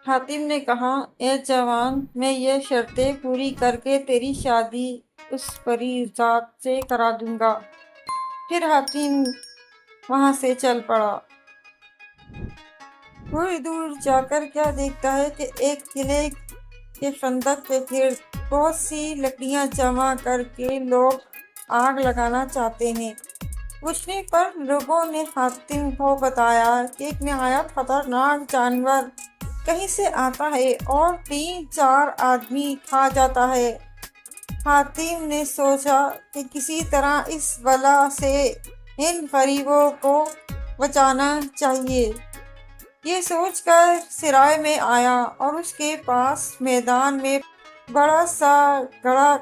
حاتم نے کہا، اے جوان، میں یہ شرطیں پوری کر کے تیری شادی اس پری ذات سے کرا دوں گا۔ پھر حاتم وہاں سے چل پڑا۔ تھوڑی دور جا کر کیا دیکھتا ہے کہ ایک قلعے کے خندق کے گرد بہت سی لکڑیاں جمع کر کے لوگ آگ لگانا چاہتے ہیں۔ پوچھنے پر لوگوں نے حاتم کو بتایا کہ ایک نہایت خطرناک جانور کہیں سے آتا ہے اور 3-4 آدمی کھا جاتا ہے۔ حاتم نے سوچا کہ کسی طرح اس بلا سے ان غریبوں کو بچانا چاہیے۔ یہ سوچ کر سرائے میں آیا اور اس کے پاس میدان میں بڑا سا گڑھا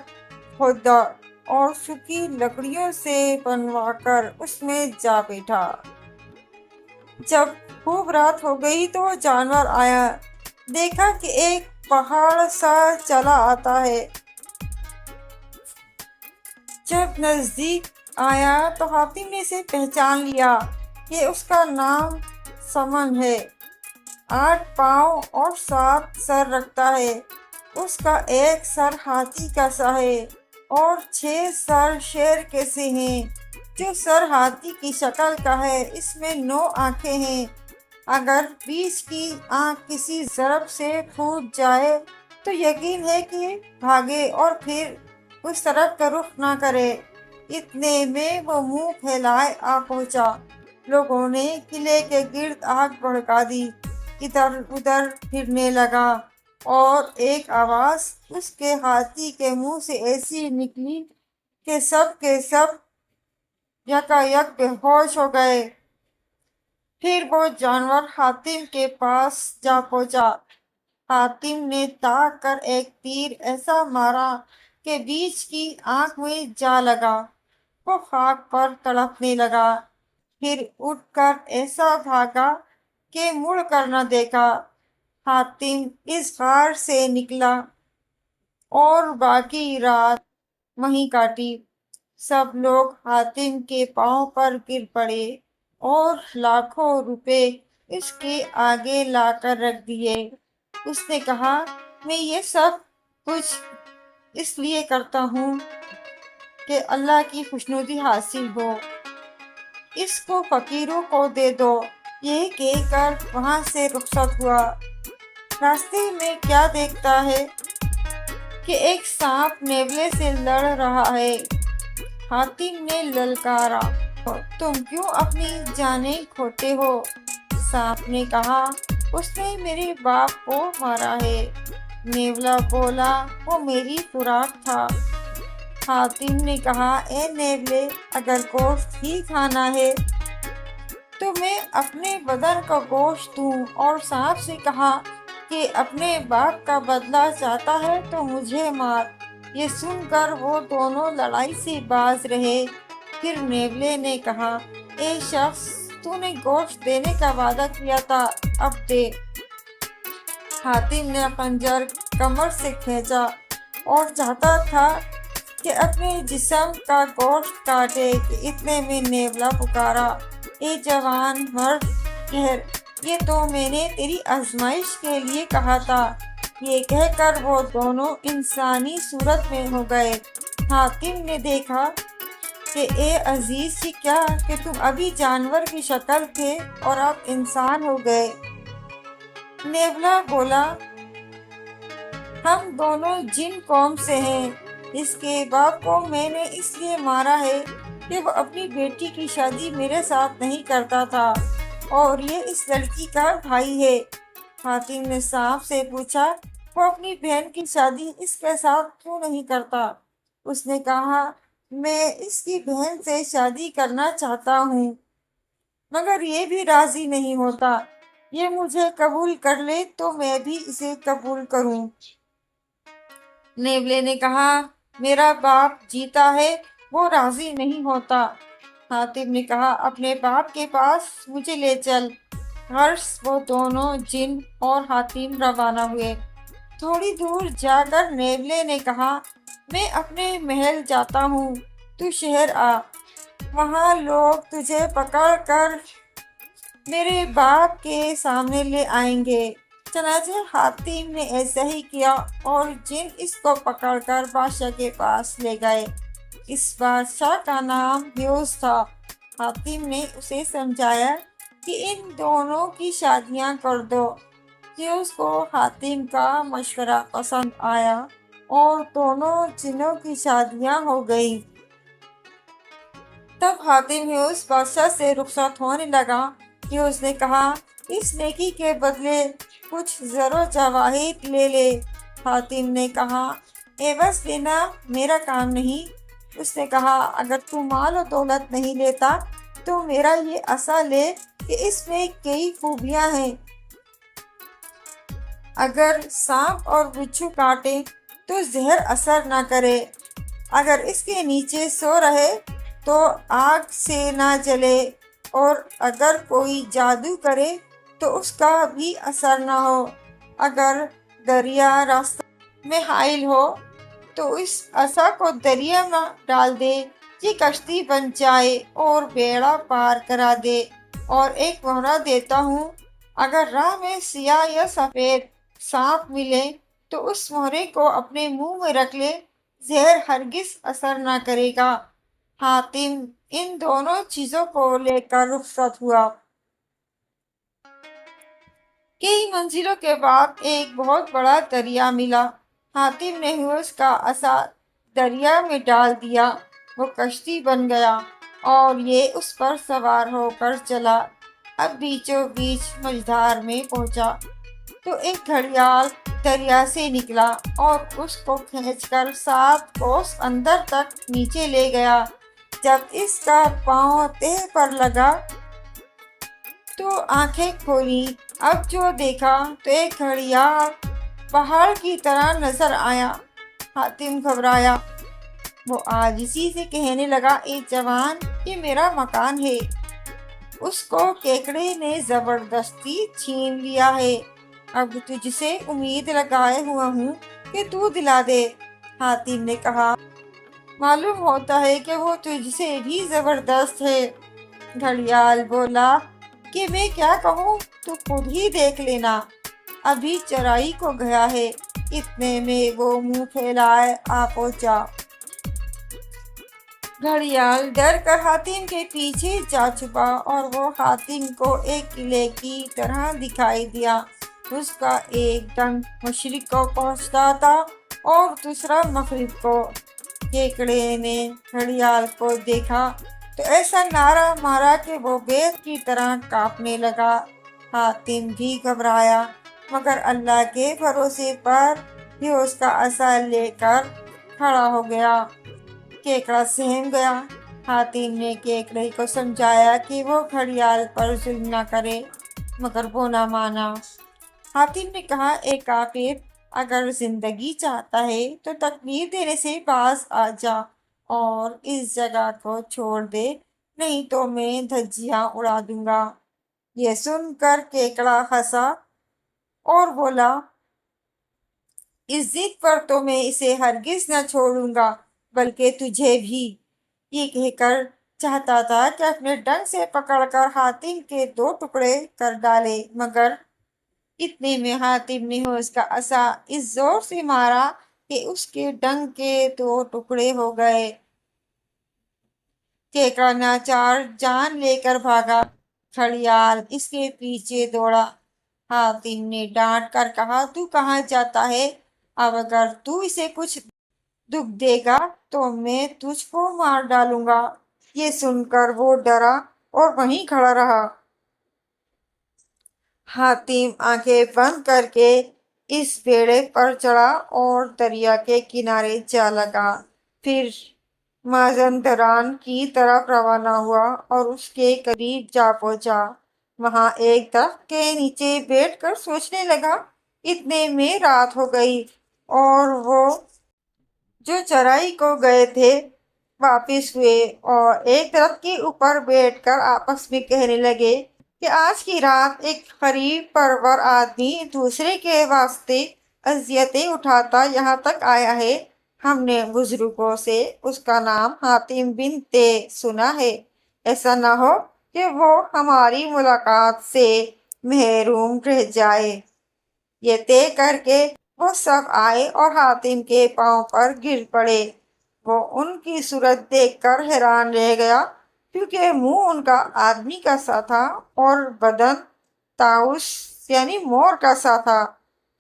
کھودا اور سوکھی لکڑیوں سے بنوا کر اس میں جا بیٹھا۔ جب خوب رات ہو گئی تو جانور آیا۔ دیکھا کہ ایک پہاڑ سا چلا آتا ہے۔ جب نزدیک آیا تو حاتم نے اسے پہچان لیا۔ یہ اس کا نام سمن ہے۔ 8 پاؤں اور 7 سر رکھتا ہے۔ اس کا ایک سر ہاتھی کا سا ہے اور 6 سر شیر کے سے ہیں۔ جو سر ہاتھی کی شکل کا ہے اس میں 9 آنکھیں ہیں۔ اگر بیچ کی آنکھ کسی ضرب سے پھوٹ جائے تو یقین ہے کہ بھاگے اور پھر اس طرف کا رخ نہ کرے۔ اتنے میں وہ منہ پھیلائے آ پہنچا۔ لوگوں نے قلعے کے گرد آگ بھڑکا دی، ادھر ادھر پھرنے لگا اور ایک آواز اس کے ہاتھی کے منہ سے ایسی نکلی کہ سب کے سب یکایک بے ہوش ہو گئے۔ پھر وہ جانور حاتم کے پاس جا پہنچا۔ حاتم نے تاک کر ایک تیر ایسا مارا کہ بیچ کی آنکھ میں جا لگا۔ وہ خاک پر تڑپنے لگا۔ پھر اٹھ کر ایسا بھاگا کہ مڑ کر نہ دیکھا۔ حاتم اس غار سے نکلا اور باقی رات وہیں کاٹی۔ سب لوگ حاتم کے پاؤں پر گر پڑے اور لاکھوں روپے اس کے آگے لا کر رکھ دیے۔ اس نے کہا، میں یہ سب کچھ اس لیے کرتا ہوں کہ اللہ کی خوشنودی حاصل ہو۔ اس کو فقیروں کو دے دو۔ یہ کہہ کر وہاں سے رخصت ہوا۔ راستے میں کیا دیکھتا ہے کہ ایک سانپ نیولے سے لڑ رہا ہے۔ حاتم نے للکارا، تم کیوں اپنی جانیں کھوتے ہو؟ سانپ نے کہا، اس نے میرے باپ کو مارا ہے۔ نیولا بولا، وہ میری خوراک تھا۔ حاتم نے کہا، اے نیولے، اگر گوشت ہی کھانا ہے تو میں اپنے بدن کا گوشت دوں۔ اور سانپ سے کہا کہ اپنے باپ کا بدلہ چاہتا ہے تو مجھے مار۔ یہ سن کر وہ دونوں لڑائی سے باز رہے۔ پھر نیولے نے کہا، اے شخص، تو نے گوشت دینے کا وعدہ کیا تھا، اب دے۔ حاتم نے خنجر کمر سے کھینچا اور چاہتا تھا کہ اپنے جسم کا گوشت کاٹے کہ اتنے میں نیولا پکارا، اے جوان مرد، ٹھہر، یہ تو میں نے تیری آزمائش کے لیے کہا تھا۔ یہ کہہ کر وہ دونوں انسانی صورت میں ہو گئے۔ حاتم نے دیکھا کہ اے عزیز، یہ کیا کہ تم ابھی جانور کی شکل تھے اور اب انسان ہو گئے۔ نیولا بولا، ہم دونوں جن قوم سے ہیں۔ اس کے باپ کو میں نے اس لیے مارا ہے کہ وہ اپنی بیٹی کی شادی میرے ساتھ نہیں کرتا تھا اور یہ اس لڑکی کا بھائی ہے۔ حاتم نے سانپ سے پوچھا، وہ اپنی بہن کی شادی اس کے ساتھ کیوں نہیں کرتا؟ اس نے کہا، میں اس کی بہن سے شادی کرنا چاہتا ہوں مگر یہ بھی راضی نہیں ہوتا۔ یہ مجھے قبول کر لے تو میں بھی اسے قبول کروں۔ نیولے نے کہا، میرا باپ جیتا ہے، وہ راضی نہیں ہوتا۔ حاتم نے کہا، اپنے باپ کے پاس مجھے لے چل۔ غرض وہ دونوں جن اور حاتم روانہ ہوئے۔ تھوڑی دور جا کر نیولے نے کہا، میں اپنے محل جاتا ہوں، تو شہر آ۔ وہاں لوگ تجھے پکڑ کر میرے باپ کے سامنے لے آئیں گے۔ چنانچہ حاتم نے ایسا ہی کیا اور جن اس کو پکڑ کر بادشاہ کے پاس لے گئے۔ اس بادشاہ کا نام ہیوز تھا۔ حاتم نے اسے سمجھایا کہ ان دونوں کی شادیاں کر دو۔ ہیوز کو حاتم کا مشورہ پسند آیا اور دونوں جنوں کی شادیاں ہو گئیں۔ تب حاتم ہیوز بادشاہ سے رخصت ہونے لگا۔ ہیوز نے کہا، اس نیکی کے بدلے کچھ زر و جواہر لے لے۔ حاتم نے کہا، عوض لینا میرا کام نہیں۔ اس نے کہا، اگر تو مال و دولت نہیں لیتا تو میرا یہ عصا لے کہ اس میں کئی خوبیاں ہیں۔ اگر سانپ اور بچھو کاٹے تو زہر اثر نہ کرے، اگر اس کے نیچے سو رہے تو آگ سے نہ جلے، اور اگر کوئی جادو کرے تو اس کا بھی اثر نہ ہو، اگر دریا راستہ میں حائل ہو تو اس عصا کو دریا میں ڈال دے، یہ کشتی بن جائے اور بیڑا پار کرا دے۔ اور ایک مہرہ دیتا ہوں، اگر راہ میں سیاہ یا سفید سانپ ملے تو اس مہرے کو اپنے منہ میں رکھ لے، زہر ہرگز اثر نہ کرے گا۔ حاتم ان دونوں چیزوں کو لے کر رخصت ہوا۔ کئی منزلوں کے بعد ایک بہت بڑا دریا ملا۔ حاتم نے ہیوز کا عصا دریا میں ڈال دیا، وہ کشتی بن گیا اور یہ اس پر سوار ہو کر چلا۔ اب بیچوں بیچ مجھدار میں پہنچا تو ایک گھڑیال دریا سے نکلا اور اس کو کھینچ کر 7 کوس اندر تک نیچے لے گیا۔ جب اس کا پاؤں تہ پر لگا تو آنکھیں کھولی۔ اب جو دیکھا تو ایک گھڑیال پہاڑ کی طرح نظر آیا۔ حاتم گھبرایا، وہ عاجزی سے کہنے لگا، اے جوان، یہ میرا مکان ہے، اس کو کیکڑے نے زبردستی چھین لیا ہے، اب تجھ سے امید لگائے ہوا ہوں کہ تو دلا دے۔ حاتم نے کہا، معلوم ہوتا ہے کہ وہ تجھ سے بھی زبردست ہے۔ گھڑیال بولا کہ میں کیا کہوں، تو خود ہی دیکھ لینا، ابھی چرائی کو گیا ہے۔ اتنے میں وہ منہ پھیلائے آ پہنچا۔ گھڑیال ڈر کر حاتم کے پیچھے جا چھپا اور وہ حاتم کو ایک قلعے کی طرح دکھائی دیا۔ اس کا ایک ڈنگ مشرق کو پہنچتا تھا اور دوسرا مغرب کو۔ کیکڑے نے گھڑیال کو دیکھا تو ایسا نعرہ مارا کہ وہ بید کی طرح کانپنے لگا۔ حاتم بھی گھبرایا، مگر اللہ کے بھروسے پر ہیوز کا عصا لے کر کھڑا ہو گیا۔ کیکڑا سہم گیا۔ حاتم نے کیکڑے کو سمجھایا کہ وہ گھڑیال پر ظلم نہ کرے، مگر وہ نہ مانا۔ حاتم نے کہا، اے کافر، اگر زندگی چاہتا ہے تو تکلیف دینے سے باز آ جا اور اس جگہ کو چھوڑ دے، نہیں تو میں دھجیاں اڑا دوں گا۔ یہ سن کر کیکڑا ہنسا اور بولا، اس ضد پر تو میں اسے ہرگز نہ چھوڑوں گا، بلکہ تجھے بھی۔ یہ کہہ کر چاہتا تھا کہ اپنے ڈنگ سے پکڑ کر حاتم کے 2 ٹکڑے کر ڈالے، مگر اتنے میں حاتم نے ہیوز کا عصا اس زور سے مارا کہ اس کے ڈنگ کے 2 ٹکڑے ہو گئے۔ کیکڑا ناچار جان لے کر بھاگا۔ گھڑیال اس کے پیچھے دوڑا۔ حاتم نے ڈانٹ کر کہا، تو کہاں جاتا ہے؟ اب اگر تو اسے کچھ دکھ دے گا تو میں تجھ کو مار ڈالوں گا۔ یہ سن کر وہ ڈرا اور وہیں کھڑا رہا۔ حاتم آنکھیں بند کر کے اس بیڑے پر چڑھا اور دریا کے کنارے جا لگا، پھر مازندران کی طرف روانہ ہوا اور اس کے قریب جا پہنچا۔ وہاں ایک درخت کے نیچے بیٹھ کر سوچنے لگا۔ اتنے میں رات ہو گئی اور وہ جو چرائی کو گئے تھے واپس ہوئے اور ایک درخت کے اوپر بیٹھ کر آپس میں کہنے لگے کہ آج کی رات ایک غریب پرور آدمی دوسرے کے واسطے اذیتیں اٹھاتا یہاں تک آیا ہے۔ ہم نے بزرگوں سے اس کا نام حاتم بن طے سنا ہے، ایسا نہ ہو کہ وہ ہماری ملاقات سے محروم رہ جائے۔ یہ طے کر کے وہ سب آئے اور حاتم کے پاؤں پر گر پڑے۔ وہ ان کی صورت دیکھ کر حیران رہ گیا، کیونکہ منہ ان کا آدمی کا سا تھا اور بدن طاؤس یعنی مور کا سا تھا۔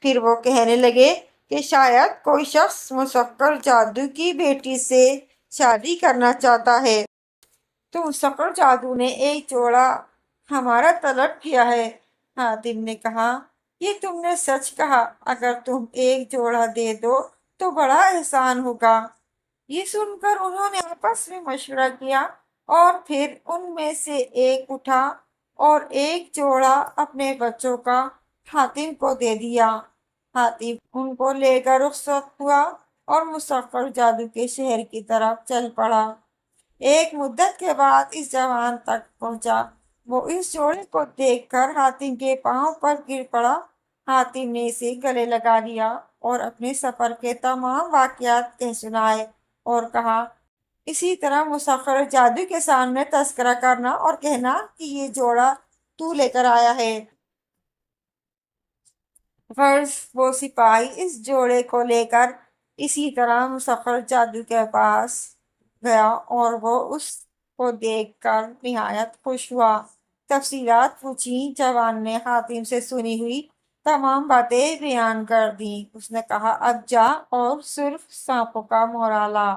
پھر وہ کہنے لگے کہ شاید کوئی شخص مسخر جادو کی بیٹی سے شادی کرنا چاہتا ہے۔ تو مسخر جادو نے ایک جوڑا ہمارا طلب کیا ہے۔ حاتم نے کہا، یہ تم نے سچ کہا، اگر تم ایک جوڑا دے دو تو بڑا احسان ہوگا۔ یہ سن کر انہوں نے آپس میں مشورہ کیا اور پھر ان میں سے ایک اٹھا اور ایک جوڑا اپنے بچوں کا حاتم کو دے دیا۔ حاتم ان کو لے کر رخصت ہوا اور مسخر جادو کے شہر کی طرف چل پڑا۔ ایک مدت کے بعد اس جوان تک پہنچا۔ وہ اس جوڑے کو دیکھ کر حاتم کے پاؤں پر گر پڑا۔ حاتم نے اسے گلے لگا لیا اور اپنے سفر کے تمام واقعات کہہ سنائے اور کہا، اسی طرح مسخر جادو کے سامنے تذکرہ کرنا اور کہنا کہ یہ جوڑا تو لے کر آیا ہے۔ غرض وہ سپاہی اس جوڑے کو لے کر اسی طرح مسخر جادو کے پاس گیا اور وہ اس کو دیکھ کر نہایت خوش ہوا۔ تفصیلات پوچھیں۔ جوان نے حاتم سے سنی ہوئی تمام باتیں بیان کر دیں۔ اس نے کہا، اب جا اور صرف سانپوں کا مہرا لا۔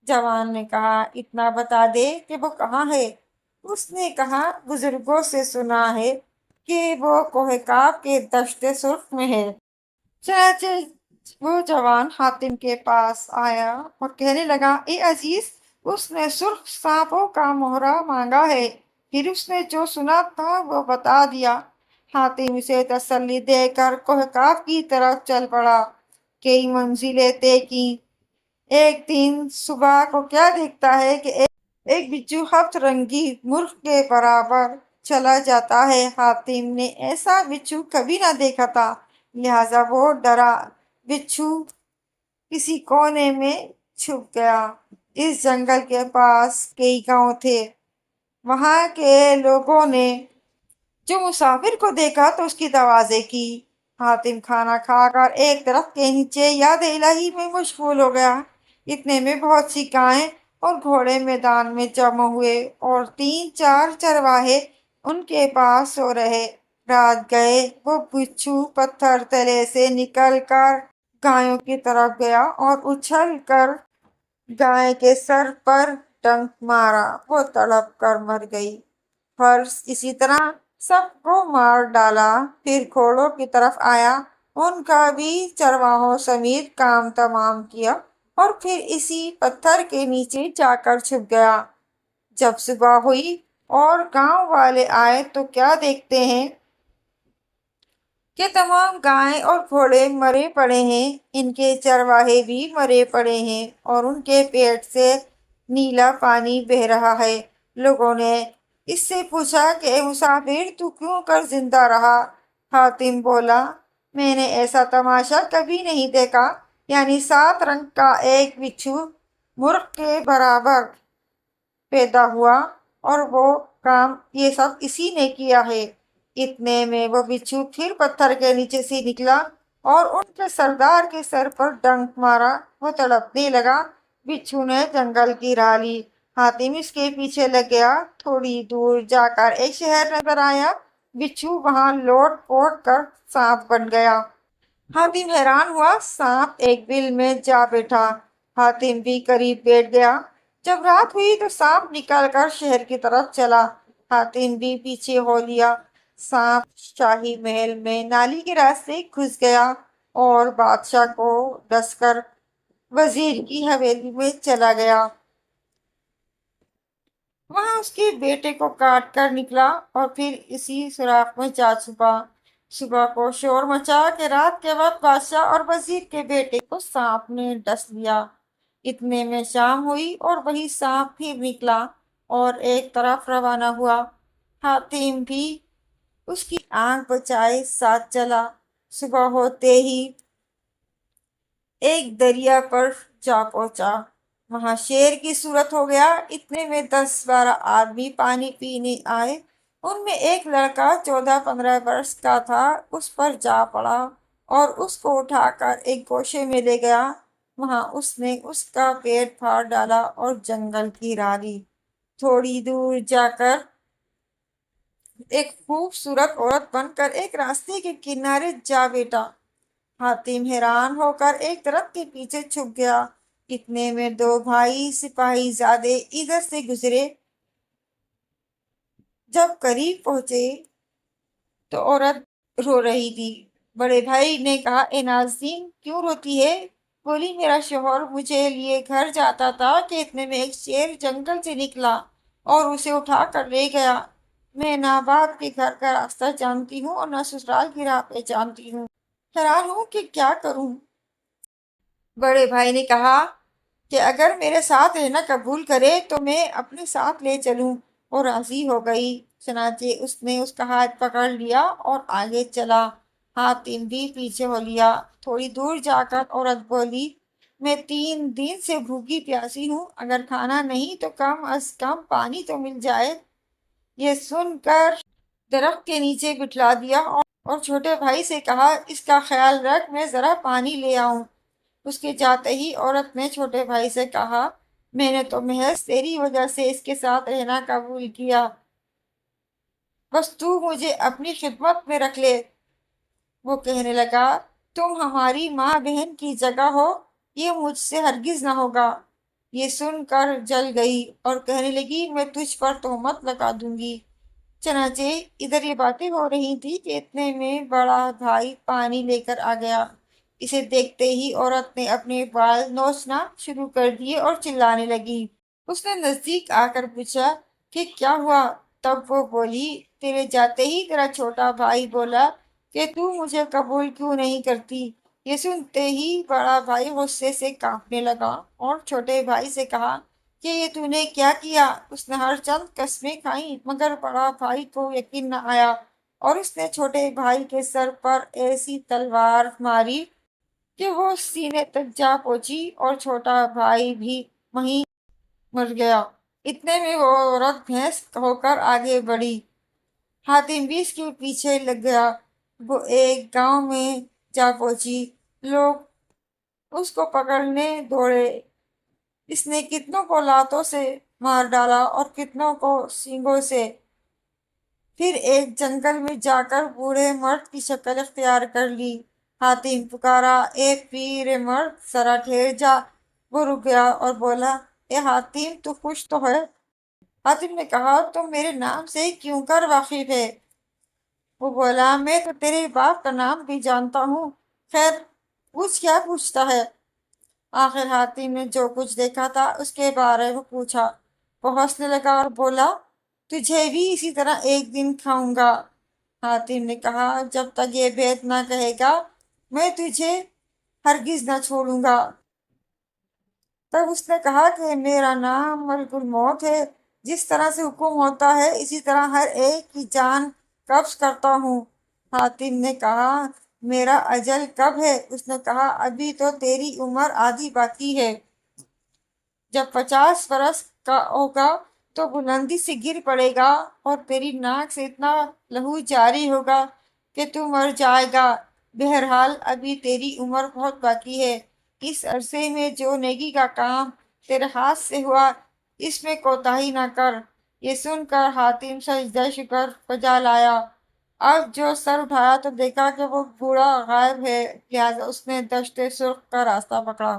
جوان نے کہا، اتنا بتا دے کہ وہ کہاں ہے۔ اس نے کہا، بزرگوں سے سنا ہے کہ وہ کوہ قاف کے دشت سرخ میں ہے۔ چنانچہ وہ جوان حاتم کے پاس آیا اور کہنے لگا، اے عزیز، اس نے سرخ سانپوں کا مہرا مانگا ہے۔ پھر اس نے جو سنا تھا وہ بتا دیا۔ حاتم اسے تسلی دے کر کوہ قاف کی طرف چل پڑا۔ کئی منزلیں طے کیں۔ ایک دن صبح کو کیا دیکھتا ہے کہ ایک بچھو ہفت رنگی مرغ کے برابر چلا جاتا ہے۔ حاتم نے ایسا بچھو کبھی نہ دیکھا تھا، لہذا وہ ڈرا۔ بچھو کسی کونے میں چھپ گیا۔ اس جنگل کے پاس کئی گاؤں تھے۔ وہاں کے لوگوں نے جو مسافر کو دیکھا تو اس کی توازیں کی۔ حاتم کھانا کھا کر ایک درخت کے نیچے یاد الہی میں مشغول ہو گیا۔ اتنے میں بہت سی گائیں اور گھوڑے میدان میں جمع ہوئے اور 3-4 چرواہے ان کے پاس سو رہے۔ رات گئے۔ وہ بچھو پتھر تلے سے نکل کر گایوں کی طرف گیا اور اچھل کر گائے کے سر پر ڈنک مارا۔ وہ تڑپ کر مر گئی۔ فرس اسی طرح سب کو مار ڈالا۔ پھر گھوڑوں کی طرف آیا، ان کا بھی چرواہوں سمیت کام تمام کیا اور پھر اسی پتھر کے نیچے جا کر چھپ گیا۔ جب صبح ہوئی اور گاؤں والے آئے تو کیا دیکھتے ہیں کہ تمام گائیں اور گھوڑے مرے پڑے ہیں، ان کے چرواہے بھی مرے پڑے ہیں اور ان کے پیٹ سے نیلا پانی بہہ رہا ہے۔ لوگوں نے اس سے پوچھا کہ اے مسافر، تو کیوں کر زندہ رہا؟ حاتم بولا، میں نے ایسا تماشا کبھی نہیں دیکھا، یعنی 7 رنگ کا ایک بچھو مرغ کے برابر پیدا ہوا اور وہ کام یہ سب اسی نے کیا ہے۔ اتنے میں وہ بچھو پھر پتھر کے نیچے سے نکلا اور ان کے سردار کے سر پر ڈنک مارا۔ وہ تڑپنے لگا۔ بچھو نے جنگل کی راہ لی۔ حاتم اس کے پیچھے لگ گیا۔ تھوڑی دور جا کر ایک شہر نظر آیا۔ بچھو وہاں لوٹ پوٹ کر سانپ بن گیا۔ حاتم حیران ہوا۔ سانپ ایک بل میں جا بیٹھا۔ حاتم بھی قریب بیٹھ گیا۔ جب رات ہوئی تو سانپ نکل کر شہر کی طرف چلا۔ حاتم بھی پیچھے ہو لیا۔ سانپ شاہی محل میں نالی کے راستے گھس گیا اور بادشاہ کو ڈس کر وزیر کی حویلی میں چلا گیا۔ وہاں اس کے بیٹے کو کاٹ کر نکلا اور پھر اسی سوراخ میں جا چھپا۔ صبح کو شور مچا کہ رات کے وقت بادشاہ اور وزیر کے بیٹے کو سانپ نے ڈس لیا۔ اتنے میں شام ہوئی اور وہی سانپ پھر نکلا اور ایک طرف روانہ ہوا۔ حاتم بھی اس کی آنکھ بچائے ساتھ چلا۔ صبح ہوتے ہی ایک دریا پر جا پہنچا۔ وہاں شیر کی صورت ہو گیا۔ اتنے میں 10-12 آدمی پانی پینے آئے۔ ان میں ایک لڑکا 14-15 برس کا تھا، اس پر جا پڑا اور اس کو اٹھا کر ایک گوشے میں لے گیا۔ وہاں اس نے اس کا پیٹ پھاڑ ڈالا اور جنگل کی راہ لی۔ تھوڑی دور جا کر ایک خوبصورت عورت بن کر ایک راستے کے کنارے جا بیٹھا۔ حاتم حیران ہو کر ایک درخت کے پیچھے چھپ گیا۔ اتنے میں دو بھائی سپاہی زادے ادھر سے گزرے۔ جب قریب پہنچے تو عورت رو رہی تھی۔ بڑے بھائی نے کہا، اے نازنین، کیوں روتی ہے؟ بولی، میرا شوہر مجھے لیے گھر جاتا تھا کہ اتنے میں ایک شیر جنگل سے نکلا اور اسے اٹھا کر لے گیا۔ میں نہ باپ کے گھر کا راستہ جانتی ہوں اور نہ سسرال کی راہ پہچانتی ہوں۔ حیران ہوں کہ کیا کروں۔ بڑے بھائی نے کہا کہ اگر میرے ساتھ رہنا قبول کرے تو میں اپنے ساتھ لے چلوں۔ وہ راضی ہو گئی۔ چنانچہ اس نے اس کا ہاتھ پکڑ لیا اور آگے چلا۔ حاتم بھی پیچھے ہو لیا۔ تھوڑی دور جا کر عورت بولی، میں 3 دن سے بھوکی پیاسی ہوں، اگر کھانا نہیں تو کم از کم پانی تو مل جائے۔ یہ سن کر درخت کے نیچے بٹھلا دیا اور چھوٹے بھائی سے کہا، اس کا خیال رکھ، میں ذرا پانی لے آؤں۔ اس کے جاتے ہی عورت نے چھوٹے بھائی سے کہا، میں نے تو محض تیری وجہ سے اس کے ساتھ رہنا قبول کیا، بس تو مجھے اپنی خدمت میں رکھ لے۔ وہ کہنے لگا، تم ہماری ماں بہن کی جگہ ہو، یہ مجھ سے ہرگز نہ ہوگا۔ یہ سن کر جل گئی اور کہنے لگی، میں تجھ پر تہمت لگا دوں گی۔ چنانچہ ادھر یہ باتیں ہو رہی تھی کہ اتنے میں بڑا بھائی پانی لے کر آ گیا۔ اسے دیکھتے ہی عورت نے اپنے بال نوچنا شروع کر دیے اور چلانے لگی۔ اس نے نزدیک آ کر پوچھا کہ کیا ہوا؟ تب وہ بولی، تیرے جاتے ہی تیرا چھوٹا بھائی بولا کہ تو مجھے قبول کیوں نہیں کرتی۔ یہ سنتے ہی بڑا بھائی غصے سے کانپنے لگا اور چھوٹے بھائی سے کہا کہ یہ تو نے کیا کیا؟ اس نے ہر چند قسمیں کھائیں مگر بڑا بھائی کو یقین نہ آیا اور اس نے چھوٹے بھائی کے سر پر ایسی تلوار ماری کہ وہ سینے تک جا پہنچی اور چھوٹا بھائی بھی وہیں مر گیا۔ اتنے میں وہ عورت بھینس ہو کر آگے بڑھی۔ حاتم بھی اس کے پیچھے لگ گیا۔ وہ ایک گاؤں میں جا پہنچی۔ لوگ اس کو پکڑنے دوڑے۔ اس نے کتنوں کو لاتوں سے مار ڈالا اور کتنوں کو سینگوں سے۔ پھر ایک جنگل میں جا کر بوڑھے مرد کی شکل اختیار کر لی۔ حاتم پکارا، اے پیر مرد، ذرا ٹھہر جا۔ وہ رک گیا اور بولا، اے حاتم، تو خوش تو ہے؟ حاتم نے کہا، تم میرے نام سے کیوں کر واقف ہے؟ وہ بولا، میں تو تیرے باپ کا نام بھی جانتا ہوں، خیر پوچھ، کیا پوچھتا ہے؟ آخر حاتم نے جو کچھ دیکھا تھا اس کے بارے میں پوچھا۔ وہ ہنسنے لگا اور بولا، تجھے بھی اسی طرح ایک دن کھاؤں گا۔ حاتم نے کہا، جب تک یہ بھید نہ کہے گا میں تجھے ہرگز نہ چھوڑوں گا۔ تب اس نے کہا کہ میرا نام ملک الموت ہے، جس طرح سے حکم ہوتا ہے اسی طرح ہر ایک کی جان قبض کرتا ہوں۔ حاتم نے کہا، میرا اجل کب ہے؟ اس نے کہا، ابھی تو تیری عمر آدھی باقی ہے۔ جب 50 برس کا ہوگا تو بلندی سے گر پڑے گا اور تیری ناک سے اتنا لہو جاری ہوگا کہ تو مر جائے گا۔ بہرحال ابھی تیری عمر بہت باقی ہے، اس عرصے میں جو نیکی کا کام تیرے ہاتھ سے ہوا اس میں کوتاہی نہ کر۔ یہ سن کر حاتم سجدہ شکر بجا لایا۔ اب جو سر اٹھایا تو دیکھا کہ وہ بوڑھا غائب ہے، لہٰذا اس نے دشت سرخ کا راستہ پکڑا۔